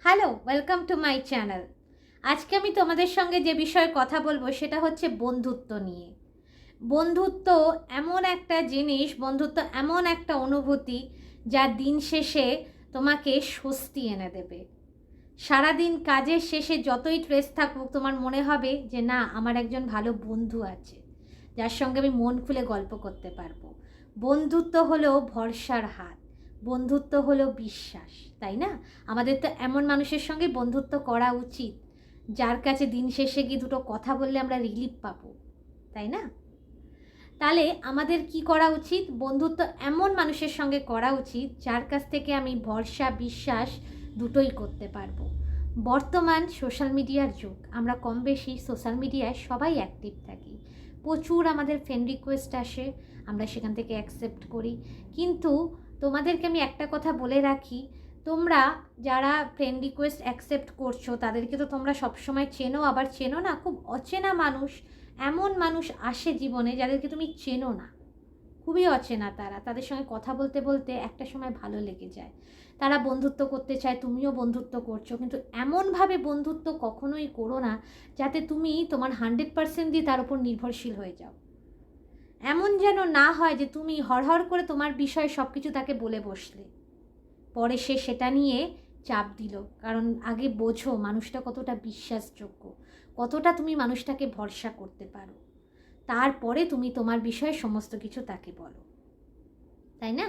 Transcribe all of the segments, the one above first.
Hello, welcome to my channel. আজকে আমি তোমাদের সঙ্গে যে বিষয়ে কথা বলবো সেটা হচ্ছে বন্ধুত্ব নিয়ে। বন্ধুত্ব এমন একটা জিনিস, বন্ধুত্ব এমন একটা অনুভূতি যা দিন শেষে তোমাকে স্বস্তি এনে দেবে। সারাদিন কাজের শেষে যতই স্ট্রেস থাকুক, তোমার মনে হবে যে না, আমার একজন ভালো বন্ধু আছে যার সঙ্গে আমি মন খুলে গল্প করতে পারবো। বন্ধুত্ব হলো ভরসার হাত, বন্ধুত্ব হলো বিশ্বাস, তাই না? আমাদের তো এমন মানুষের সঙ্গে বন্ধুত্ব করা উচিত যার কাছে দিন শেষে গিয়ে দুটো কথা বললে আমরা রিলিফ পাবো, তাই না? তাহলে আমাদের কি করা উচিত? বন্ধুত্ব এমন মানুষের সঙ্গে করা উচিত যার কাছ থেকে আমি ভরসা বিশ্বাস দুটোই করতে পারবো। বর্তমান সোশ্যাল মিডিয়ার যুগ, আমরা কম বেশি সোশ্যাল মিডিয়ায় সবাই অ্যাক্টিভ থাকি। প্রচুর আমাদের ফ্রেন্ড রিকোয়েস্ট আসে, আমরা সেখান থেকে অ্যাকসেপ্ট করি। কিন্তু তোমাদেরকে আমি একটা কথা বলে রাখি, তোমরা যারা ফ্রেন্ড রিকোয়েস্ট অ্যাকসেপ্ট করছো তাদেরকে তো তোমরা সবসময় চেনো, আবার চেনো না। খুব অচেনা মানুষ, এমন মানুষ আসে জীবনে যাদেরকে তুমি চেনো না, খুবই অচেনা তারা। তাদের সঙ্গে কথা বলতে বলতে একটা সময় ভালো লেগে যায়, তারা বন্ধুত্ব করতে চায়, তুমিও বন্ধুত্ব করছো। কিন্তু এমনভাবে বন্ধুত্ব কখনোই করো না যাতে তুমি তোমার 100% দিয়ে তার উপর নির্ভরশীল হয়ে যাও। এমন যেন না হয় যে তুমি হড়হড় করে তোমার বিষয়ে সব কিছু তাকে বলে বসলে, পরে সে সেটা নিয়ে চাপ দিল। কারণ আগে বোঝো মানুষটা কতটা বিশ্বাসযোগ্য, কতটা তুমি মানুষটাকে ভরসা করতে পারো, তারপরে তুমি তোমার বিষয়ে সমস্ত কিছু তাকে বলো, তাই না?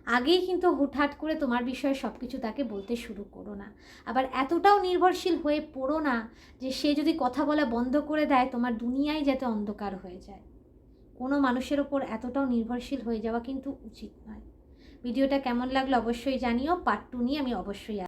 আগেই কিন্তু হুটহাট করে তোমার বিষয়ে সব কিছু তাকে বলতে শুরু করো না। আবার এতটাও নির্ভরশীল হয়ে পড়ো না যে সে যদি কথা বলা বন্ধ করে দেয় তোমার দুনিয়ায় যাতে অন্ধকার হয়ে যায়। কোনো মানুষের ওপর এতটাও নির্ভরশীল হয়ে যাওয়া কিন্তু উচিত নয়। ভিডিওটা কেমন লাগলো অবশ্যই জানিও। পার্ট 2 নিয়ে আমি অবশ্যই